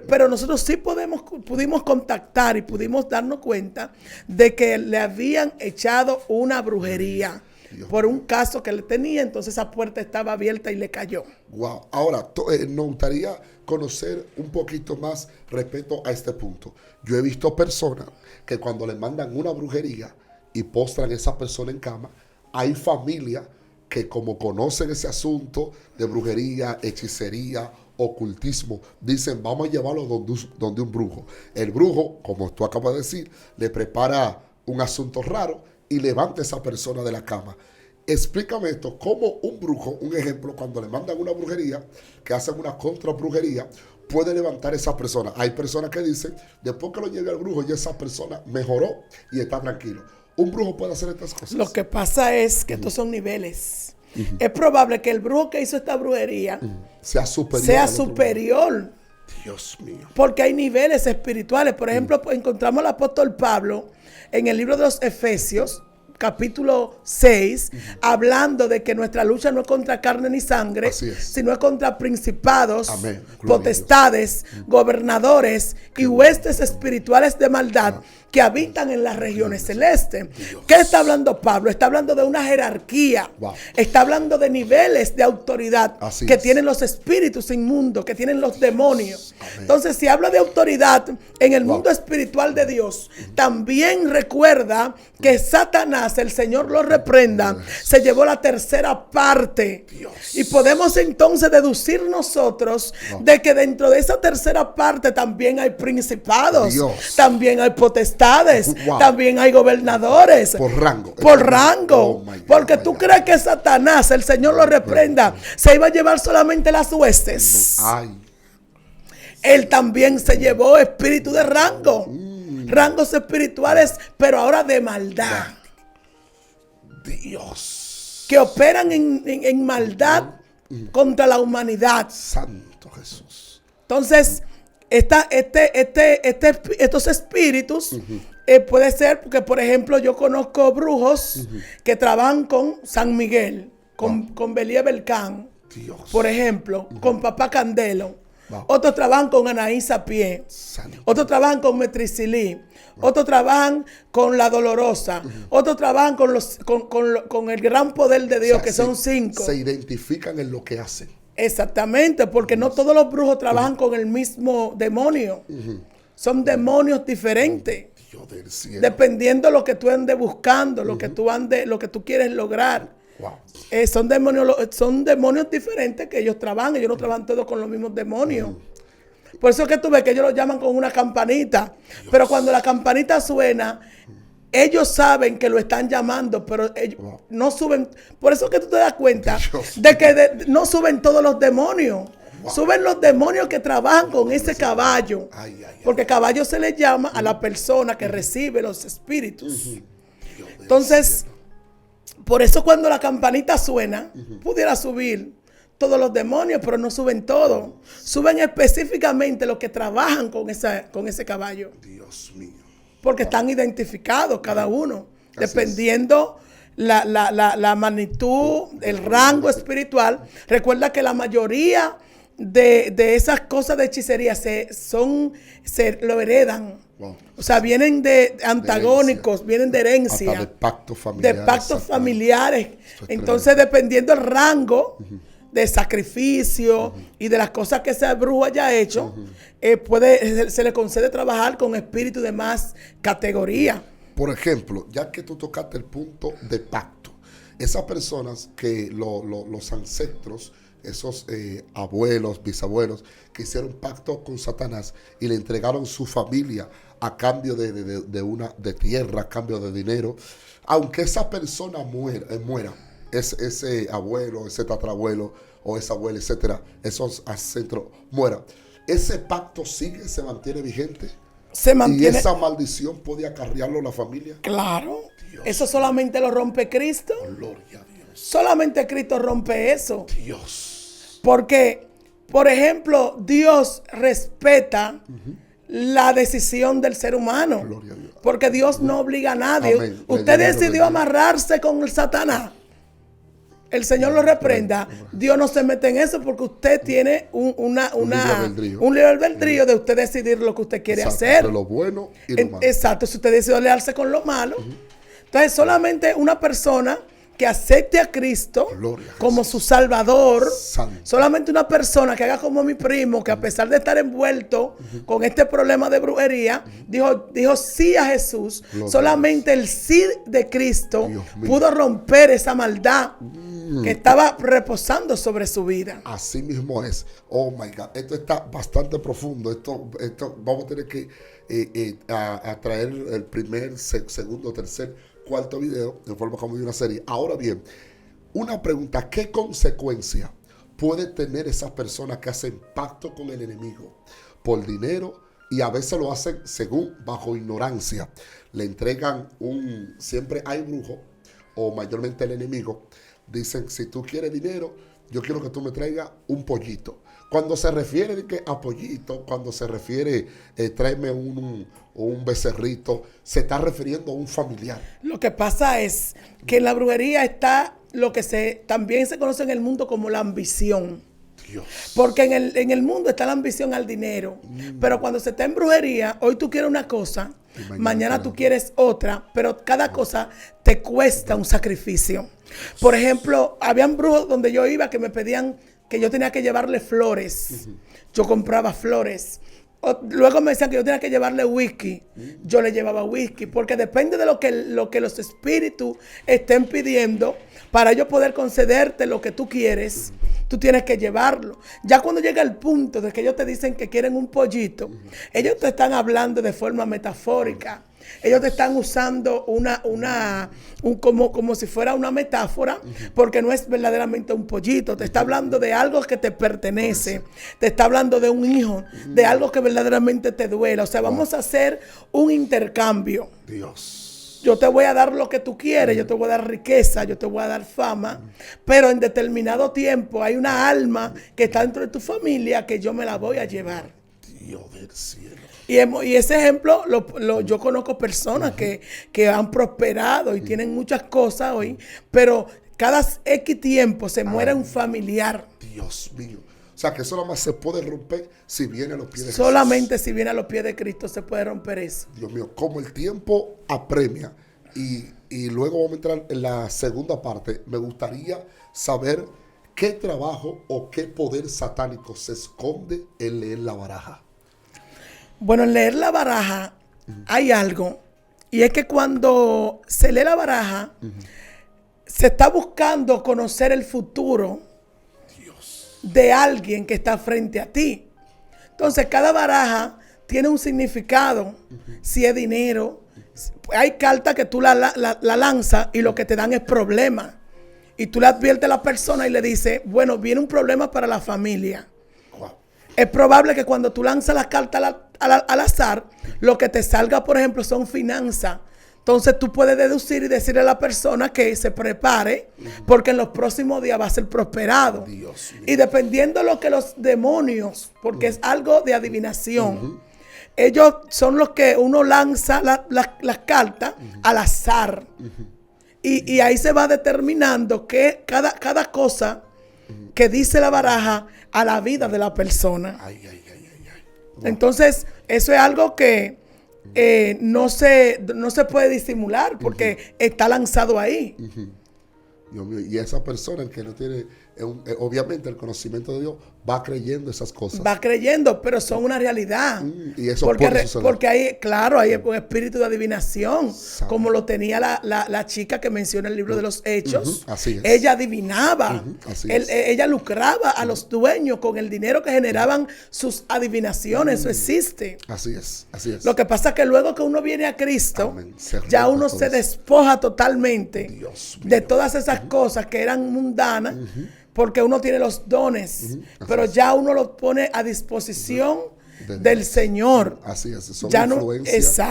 Pero nosotros sí pudimos contactar y pudimos darnos cuenta de que le habían echado una brujería por un caso que le tenía. Entonces esa puerta estaba abierta y le cayó. Wow. Ahora, nos gustaría conocer un poquito más respecto a este punto. Yo he visto personas que cuando le mandan una brujería y postran a esa persona en cama, hay familias que como conocen ese asunto de brujería, hechicería, ocultismo, dicen vamos a llevarlo donde un brujo. El brujo, como tú acabas de decir, le prepara un asunto raro y levanta a esa persona de la cama. Explícame esto, cómo un brujo, un ejemplo, cuando le mandan una brujería, que hacen una contrabrujería, puede levantar a esa persona. Hay personas que dicen, después que lo lleve al brujo, ya esa persona mejoró y está tranquilo. ¿Un brujo puede hacer estas cosas? Lo que pasa es que estos son niveles. Es probable que el brujo que hizo esta brujería sea superior. Dios mío. Porque hay niveles espirituales. Por ejemplo, encontramos al apóstol Pablo en el libro de los Efesios, capítulo 6, hablando de que nuestra lucha no es contra carne ni sangre, sino es contra principados, potestades, gobernadores y huestes espirituales de maldad que habitan en las regiones celestes. ¿Qué está hablando Pablo? Está hablando de una jerarquía. Está hablando de niveles de autoridad que tienen los espíritus inmundos, que tienen los demonios. Entonces, si habla de autoridad en el mundo espiritual de Dios, también recuerda que Satanás, el Señor lo reprenda, se llevó la tercera parte. Y podemos entonces deducir nosotros de que dentro de esa tercera parte también hay principados, también hay potestades, también hay gobernadores. Por rango. Por rango. Porque tú crees que Satanás, el Señor lo reprenda, se iba a llevar solamente las huestes. Ay. Él también se llevó espíritu de rango. Rangos espirituales, pero ahora de maldad. Dios. Que operan en maldad contra la humanidad. Santo Jesús. Entonces, estos espíritus puede ser porque, por ejemplo, yo conozco brujos que trabajan con San Miguel, con Belie Belcán, Dios. por ejemplo, con Papá Candelo. Wow. Otros trabajan con Anaís Sapié. Otros trabajan con Metrisilí. Otros trabajan con la Dolorosa. Otros trabajan con el gran poder de Dios, que son 5. Se identifican en lo que hacen. Exactamente, porque no todos los brujos trabajan con el mismo demonio. Son demonios diferentes. Dios del cielo. Dependiendo de lo que tú andes buscando, lo que tú quieres lograr. Wow. Son demonios diferentes que ellos trabajan. Ellos no trabajan todos con los mismos demonios. Por eso es que tú ves que ellos lo llaman con una campanita. Dios. Pero cuando la campanita suena, ellos saben que lo están llamando, pero ellos no suben. Por eso es que tú te das cuenta de que no suben todos los demonios. Wow. Suben los demonios que trabajan con ese caballo. Porque caballo se le llama a la persona que recibe los espíritus. Entonces, por eso cuando la campanita suena, pudiera subir todos los demonios, pero no suben todos. Suben específicamente los que trabajan con ese caballo. Dios mío. Porque están identificados cada uno, dependiendo la magnitud, el rango espiritual. Recuerda que la mayoría de esas cosas de hechicería se lo heredan. Wow. O sea, vienen de antagónicos, vienen de herencia. Hasta de pactos familiares. De pactos familiares. Entonces, dependiendo del rango de sacrificio y de las cosas que ese brujo haya hecho, se le concede trabajar con espíritus de más categoría. Por ejemplo, ya que tú tocaste el punto de pacto, esas personas que los ancestros, esos abuelos, bisabuelos, que hicieron pacto con Satanás y le entregaron su familia a cambio de tierra, a cambio de dinero, aunque esa persona muera, ese abuelo, ese tatarabuelo o esa abuela, etcétera, esos ancestros mueran, ese pacto se mantiene vigente. Se mantiene. ¿Y esa maldición puede acarrearlo la familia? Claro. Dios. Eso solamente lo rompe Cristo. Gloria a Dios. Solamente Cristo rompe eso. Dios. Porque, por ejemplo, Dios respeta la decisión del ser humano. Gloria a Dios. Porque Dios no obliga a nadie. Amén. Usted decidió amarrarse con el Satanás. El Señor lo reprenda. Dios no se mete en eso porque usted tiene un libre albedrío de usted decidir lo que usted quiere hacer. De lo bueno y lo malo. Exacto. Si usted decide aliarse con lo malo. Entonces, solamente una persona que acepte a Cristo como su Salvador, solamente una persona que haga como mi primo, que a pesar de estar envuelto con este problema de brujería, dijo sí a Jesús. Solamente el sí de Cristo pudo romper esa maldad que estaba reposando sobre su vida. Así mismo es. Oh my God, esto está bastante profundo. Esto vamos a tener que traer el primer, segundo, tercer, cuarto video en forma como de una serie. Ahora bien, una pregunta: ¿qué consecuencia puede tener esas personas que hacen pacto con el enemigo por dinero y a veces lo hacen bajo ignorancia? Le entregan siempre hay brujo o mayormente el enemigo. Dicen: si tú quieres dinero, yo quiero que tú me traigas un pollito. Cuando se refiere a pollito, cuando se refiere tráeme un becerrito, se está refiriendo a un familiar. Lo que pasa es que en la brujería está lo que también se conoce en el mundo como la ambición. Dios. Porque en el mundo está la ambición al dinero. Pero cuando se está en brujería, hoy tú quieres una cosa, mañana tú quieres otra, pero cada cosa te cuesta un sacrificio. Por ejemplo, habían brujos donde yo iba que me pedían que yo tenía que llevarle flores. Yo compraba flores. Luego me decían que yo tenía que llevarle whisky. Yo le llevaba whisky. Porque depende de lo que los espíritus estén pidiendo. Para yo poder concederte lo que tú quieres, tú tienes que llevarlo. Ya cuando llega el punto de que ellos te dicen que quieren un pollito, ellos te están hablando de forma metafórica. Ellos te están usando como si fuera una metáfora, porque no es verdaderamente un pollito. Te está hablando de algo que te pertenece. Te está hablando de un hijo, de algo que verdaderamente te duela. O sea, vamos a hacer un intercambio. Dios. Yo te voy a dar lo que tú quieres, yo te voy a dar riqueza, yo te voy a dar fama, pero en determinado tiempo hay una alma que está dentro de tu familia que yo me la voy a llevar. Dios del cielo. Y ese ejemplo, yo conozco personas que han prosperado y tienen muchas cosas hoy, pero cada X tiempo se muere un familiar. Dios mío. O sea, que eso nada más se puede romper si viene a los pies de Jesús. Solamente si viene a los pies de Cristo se puede romper eso. Dios mío, como el tiempo apremia y luego vamos a entrar en la segunda parte, me gustaría saber qué trabajo o qué poder satánico se esconde en leer la baraja. Bueno, en leer la baraja hay algo, y es que cuando se lee la baraja, se está buscando conocer el futuro de alguien que está frente a ti. Entonces, cada baraja tiene un significado. Si es dinero, hay cartas que tú la lanzas y lo que te dan es problema. Y tú le adviertes a la persona y le dices, bueno, viene un problema para la familia. Wow. Es probable que cuando tú lanzas las cartas al azar, lo que te salga, por ejemplo, son finanzas. Entonces tú puedes deducir y decirle a la persona que se prepare, porque en los próximos días va a ser prosperado. Y dependiendo de lo que los demonios, porque es algo de adivinación, ellos son los que uno lanza las cartas al azar. Y ahí se va determinando que cada cosa que dice la baraja a la vida de la persona. Wow. Entonces, eso es algo que no se puede disimular porque está lanzado ahí. Dios mío, y esa persona que no tiene, obviamente el conocimiento de Dios, va creyendo esas cosas. Va creyendo, pero son una realidad. Y eso porque hay, claro, hay un espíritu de adivinación, como lo tenía la chica que menciona el libro de los Hechos. Así es. Ella adivinaba, ella lucraba a los dueños con el dinero que generaban sus adivinaciones. Eso existe. Así es, así es. Lo que pasa es que luego que uno viene a Cristo, ya uno se despoja totalmente de todas esas cosas que eran mundanas, porque uno tiene los dones, pero ya uno los pone a disposición del Señor. Así es, son ya influencias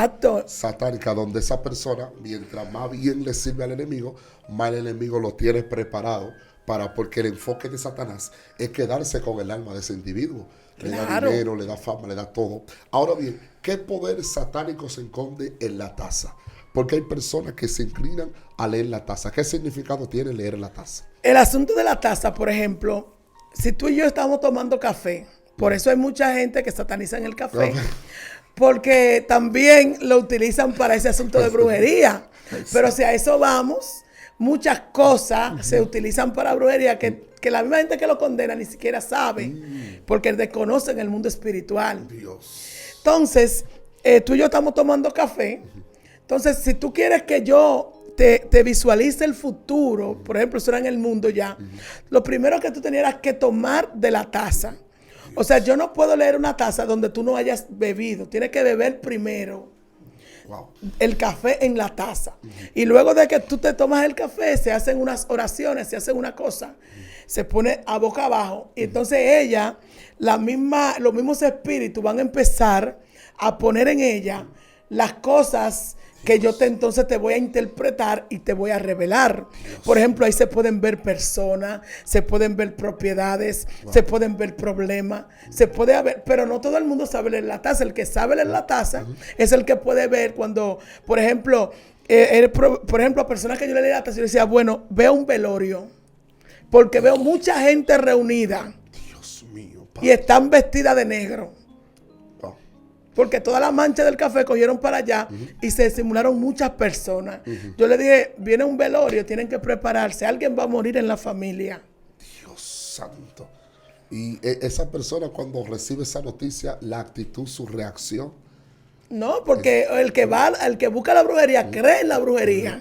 satánicas, donde esa persona, mientras más bien le sirve al enemigo, más el enemigo lo tiene preparado porque el enfoque de Satanás es quedarse con el alma de ese individuo. Le da dinero, le da fama, le da todo. Ahora bien, ¿qué poder satánico se esconde en la taza? Porque hay personas que se inclinan a leer la taza. ¿Qué significado tiene leer la taza? El asunto de la taza, por ejemplo, si tú y yo estamos tomando café, por eso hay mucha gente que sataniza en el café, porque también lo utilizan para ese asunto de brujería. Pero si a eso vamos, muchas cosas se utilizan para brujería que la misma gente que lo condena ni siquiera sabe, porque desconocen el mundo espiritual. Entonces, tú y yo estamos tomando café. Entonces, si tú quieres que yo te visualice el futuro, por ejemplo, eso era en el mundo ya, lo primero que tú tenías que tomar de la taza. O sea, yo no puedo leer una taza donde tú no hayas bebido. Tienes que beber primero el café en la taza. Y luego de que tú te tomas el café, se hacen unas oraciones, se hacen una cosa, se pone a boca abajo. Y entonces los mismos espíritus van a empezar a poner en ella las cosas que yo entonces te voy a interpretar y te voy a revelar. Por ejemplo, ahí se pueden ver personas, se pueden ver propiedades, se pueden ver problemas, se puede ver, pero no todo el mundo sabe leer la taza. El que sabe leer la taza es el que puede ver cuando, por ejemplo, a personas que yo le leí la taza, yo decía, bueno, veo un velorio, porque veo mucha gente reunida. Dios mío, y están vestidas de negro. Porque todas las manchas del café cogieron para allá y se simularon muchas personas. Yo le dije, viene un velorio, tienen que prepararse. Alguien va a morir en la familia. Dios santo. Y esa persona cuando recibe esa noticia, la actitud, su reacción. No, porque el que busca la brujería cree en la brujería.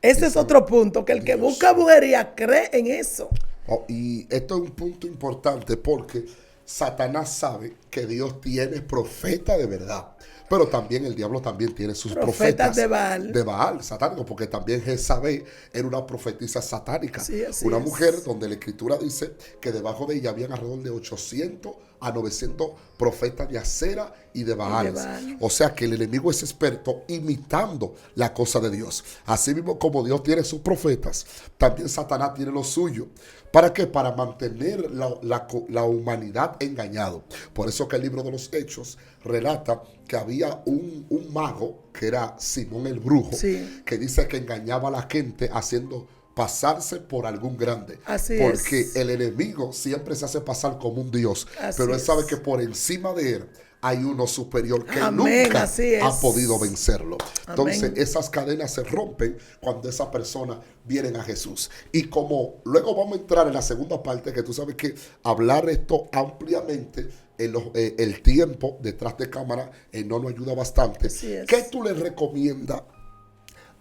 Ese es otro punto, que el que busca brujería cree en eso. Y esto es un punto importante porque Satanás sabe que Dios tiene profeta de verdad. Pero también el diablo también tiene sus profetas de Baal. De Baal, satánico, porque también Jezabel era una profetisa satánica. Sí, una mujer donde la escritura dice que debajo de ella habían alrededor de 800 a 900 profetas de Acera y de Baal. O sea que el enemigo es experto imitando la cosa de Dios. Así mismo como Dios tiene sus profetas, también Satanás tiene lo suyo. ¿Para qué? Para mantener la humanidad engañado. Por eso que el libro de los Hechos relata que había un mago, que era Simón el Brujo, que dice que engañaba a la gente haciendo pasarse por algún grande. Porque el enemigo siempre se hace pasar como un Dios. Pero él sabe que por encima de él hay uno superior que nunca ha podido vencerlo. Entonces esas cadenas se rompen cuando esas personas vienen a Jesús. Y como luego vamos a entrar en la segunda parte, que tú sabes que hablar esto ampliamente, el tiempo detrás de cámara no nos ayuda bastante. ¿Qué tú le recomiendas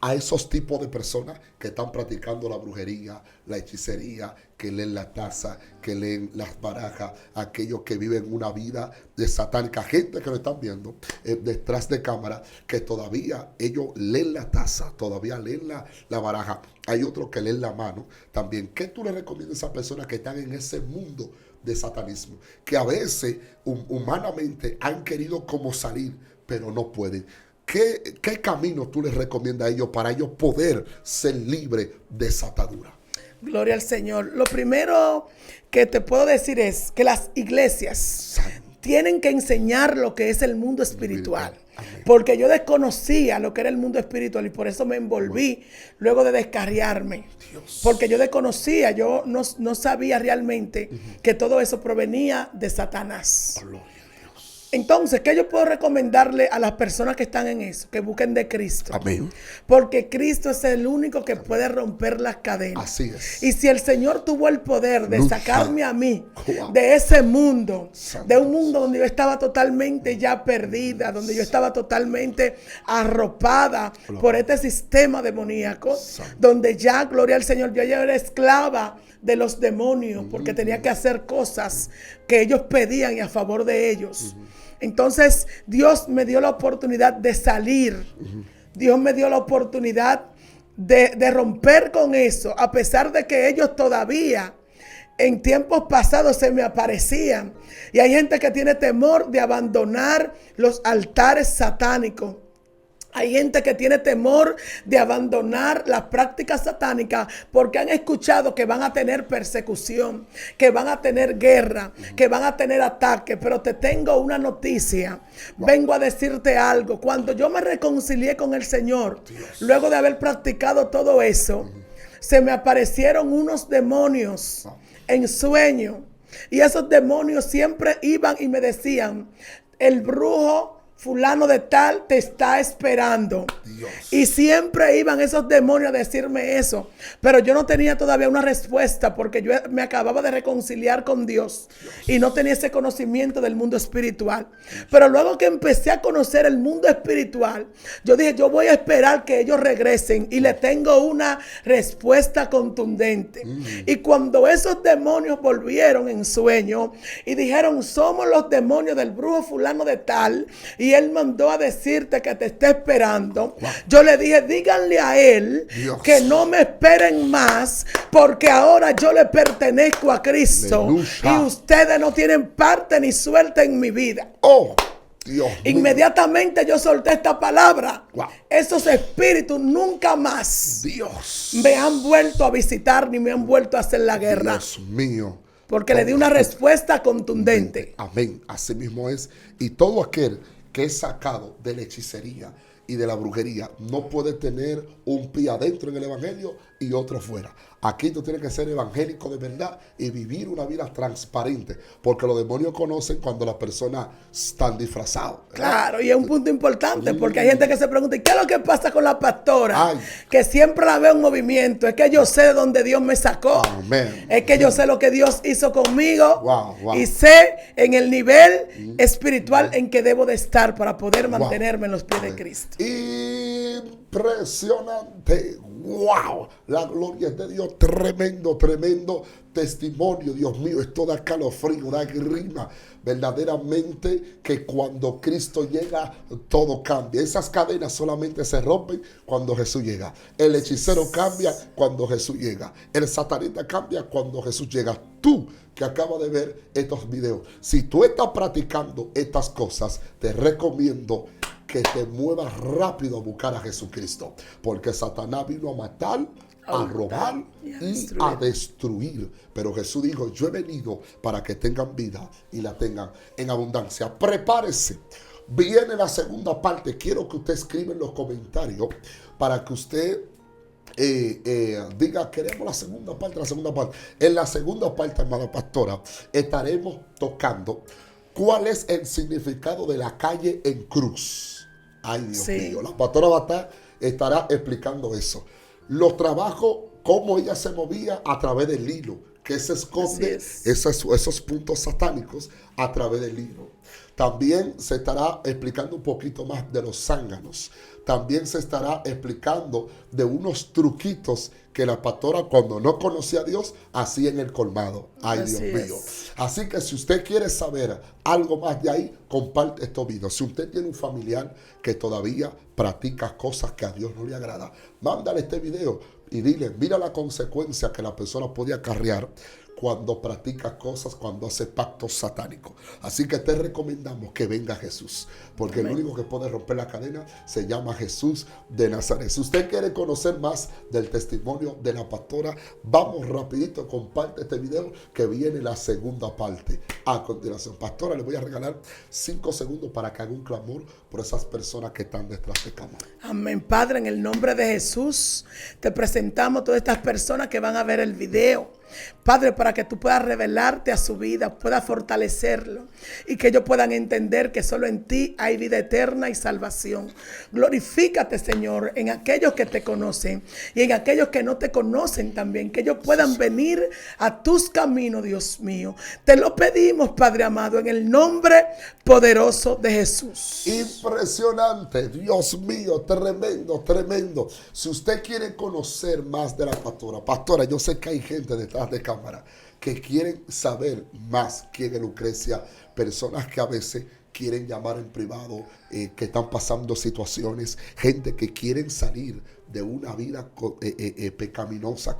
a esos tipos de personas que están practicando la brujería, la hechicería, que leen la taza, que leen las barajas, aquellos que viven una vida de satánica, gente que lo están viendo detrás de cámara, que todavía ellos leen la taza, todavía leen la baraja, hay otros que leen la mano también? ¿Qué tú le recomiendas a esas personas que están en ese mundo de satanismo, que a veces humanamente han querido como salir, pero no pueden? ¿Qué camino tú les recomiendas a ellos para ellos poder ser libres de esa atadura? Gloria al Señor. Lo primero que te puedo decir es que las iglesias tienen que enseñar lo que es el mundo espiritual. Porque yo desconocía lo que era el mundo espiritual y por eso me envolví luego de descarriarme. Porque yo desconocía, yo no sabía realmente que todo eso provenía de Satanás. Entonces, ¿qué yo puedo recomendarle a las personas que están en eso? Que busquen de Cristo. Amén. Porque Cristo es el único que puede romper las cadenas. Así es. Y si el Señor tuvo el poder de sacarme a mí de ese mundo, de un mundo donde yo estaba totalmente ya perdida, donde yo estaba totalmente arropada por este sistema demoníaco, donde ya, gloria al Señor, yo ya era esclava de los demonios, porque tenía que hacer cosas que ellos pedían y a favor de ellos. Entonces Dios me dio la oportunidad de salir. Dios me dio la oportunidad de romper con eso, a pesar de que ellos todavía en tiempos pasados se me aparecían. Y hay gente que tiene temor de abandonar los altares satánicos. Hay gente que tiene temor de abandonar las prácticas satánicas porque han escuchado que van a tener persecución, que van a tener guerra, que van a tener ataques. Pero te tengo una noticia. Vengo a decirte algo. Cuando yo me reconcilié con el Señor, luego de haber practicado todo eso, se me aparecieron unos demonios en sueño. Y esos demonios siempre iban y me decían: el brujo fulano de tal te está esperando. Y siempre iban esos demonios a decirme eso. Pero yo no tenía todavía una respuesta porque yo me acababa de reconciliar con Dios. Y no tenía ese conocimiento del mundo espiritual. Pero luego que empecé a conocer el mundo espiritual, yo dije, yo voy a esperar que ellos regresen. Y le tengo una respuesta contundente. Y cuando esos demonios volvieron en sueño y dijeron, somos los demonios del brujo fulano de tal, y él mandó a decirte que te está esperando. Yo le dije, díganle a él que no me esperen más, porque ahora yo le pertenezco a Cristo. Y ustedes no tienen parte ni suerte en mi vida. Inmediatamente yo solté esta palabra. Esos espíritus nunca más me han vuelto a visitar ni me han vuelto a hacer la guerra. Dios mío. Porque le di una respuesta contundente. Amén. Así mismo es. Y todo aquel que es sacado de la hechicería y de la brujería no puede tener un pie adentro en el evangelio y otro fuera. Aquí tú tienes que ser evangélico de verdad y vivir una vida transparente, porque los demonios conocen cuando las personas están disfrazadas. Claro, y es un punto importante, porque hay gente que se pregunta, ¿y qué es lo que pasa con la pastora? Que siempre la veo en movimiento. Es que yo sé de dónde Dios me sacó. Amén. Es que yo sé lo que Dios hizo conmigo. Y sé en el nivel espiritual en que debo de estar para poder mantenerme en los pies de Cristo. Y Impresionante. Wow. La gloria es de Dios. Tremendo, tremendo testimonio. Dios mío, esto da calofrío, da grima. Verdaderamente que cuando Cristo llega, todo cambia. Esas cadenas solamente se rompen cuando Jesús llega. El hechicero cambia cuando Jesús llega. El satanista cambia cuando Jesús llega. Tú que acabas de ver estos videos, si tú estás practicando estas cosas, te recomiendo que te muevas rápido a buscar a Jesucristo. Porque Satanás vino a matar, a robar y a destruir. Pero Jesús dijo, yo he venido para que tengan vida y la tengan en abundancia. Prepárese. Viene la segunda parte. Quiero que usted escriba en los comentarios para que usted diga, queremos la segunda parte, la segunda parte. En la segunda parte, hermana pastora, estaremos tocando cuál es el significado de la calle en cruz. Ay, Dios mío. La pastora estará explicando eso. Los trabajos, cómo ella se movía a través del hilo, que se esconde esos puntos satánicos a través del hilo. También se estará explicando un poquito más de los zánganos. También se estará explicando de unos truquitos que la pastora, cuando no conocía a Dios, hacía en el colmado. Ay, Dios mío. Así que si usted quiere saber algo más de ahí, comparte estos videos. Si usted tiene un familiar que todavía practica cosas que a Dios no le agrada, mándale este video y dile, mira la consecuencia que la persona puede acarrear cuando practica cosas, cuando hace pactos satánicos. Así que te recomendamos que venga Jesús, porque el único que puede romper la cadena se llama Jesús de Nazaret. Si usted quiere conocer más del testimonio de la pastora, vamos rapidito, comparte este video que viene la segunda parte. A continuación, pastora, le voy a regalar 5 segundos para que haga un clamor por esas personas que están detrás de cámara. Amén, Padre, en el nombre de Jesús, te presentamos todas estas personas que van a ver el video. Padre, para que tú puedas revelarte a su vida, puedas fortalecerlo y que ellos puedan entender que solo en ti hay vida eterna y salvación. Glorifícate, Señor, en aquellos que te conocen y en aquellos que no te conocen también, que ellos puedan venir a tus caminos, Dios mío. Te lo pedimos, Padre amado, en el nombre poderoso de Jesús. Impresionante, Dios mío, tremendo, tremendo. Si usted quiere conocer más de la pastora, yo sé que hay gente detrás de cámara que quieren saber más quién es Lucrecia, personas que a veces quieren llamar en privado, que están pasando situaciones, gente que quieren salir de una vida pecaminosa,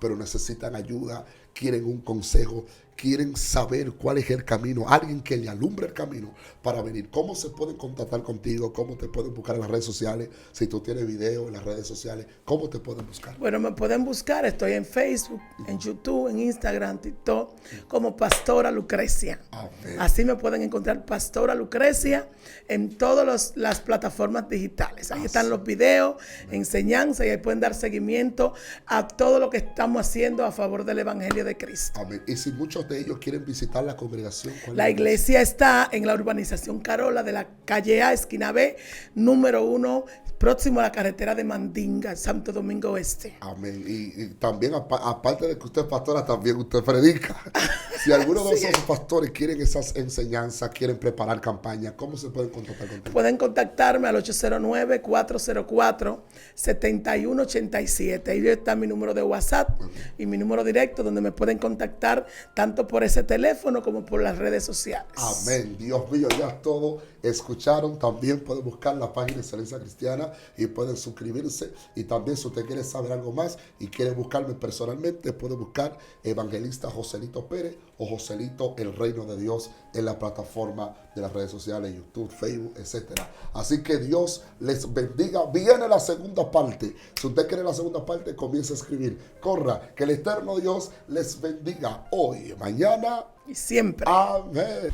pero necesitan ayuda, quieren un consejo, quieren saber cuál es el camino, alguien que le alumbre el camino para venir. ¿Cómo se pueden contactar contigo? ¿Cómo te pueden buscar en las redes sociales? Si tú tienes video en las redes sociales, ¿cómo te pueden buscar? Bueno, me pueden buscar, estoy en Facebook, en YouTube, en Instagram, TikTok, como Pastora Lucrecia. Amén. Así me pueden encontrar Pastora Lucrecia en todas las plataformas digitales. Ahí están los videos, enseñanzas, y ahí pueden dar seguimiento a todo lo que estamos haciendo a favor del Evangelio de Cristo. Amén. Y si muchos de ellos quieren visitar la congregación, la iglesia está en la urbanización Carola de la calle A, esquina B, número 1, próximo a la carretera de Mandinga, Santo Domingo Este. Amén. Y también, aparte de que usted es pastora, también usted predica. Si alguno de esos pastores quieren esas enseñanzas, quieren preparar campaña, ¿cómo se pueden contactar contigo? Pueden contactarme al 809-404-7187. Ahí está mi número de WhatsApp y mi número directo, donde me pueden contactar tanto por ese teléfono como por las redes sociales. Amén. Dios mío, ya todo escucharon. También pueden buscar la página de Excelencia Cristiana y pueden suscribirse. Y también, si usted quiere saber algo más y quiere buscarme personalmente, puede buscar Evangelista Joselito Pérez o Joselito El Reino de Dios en la plataforma de las redes sociales, YouTube, Facebook, etcétera. Así que Dios les bendiga. Viene la segunda parte. Si usted quiere la segunda parte, comience a escribir. Corra, que el eterno Dios les bendiga hoy, mañana y siempre. Amén.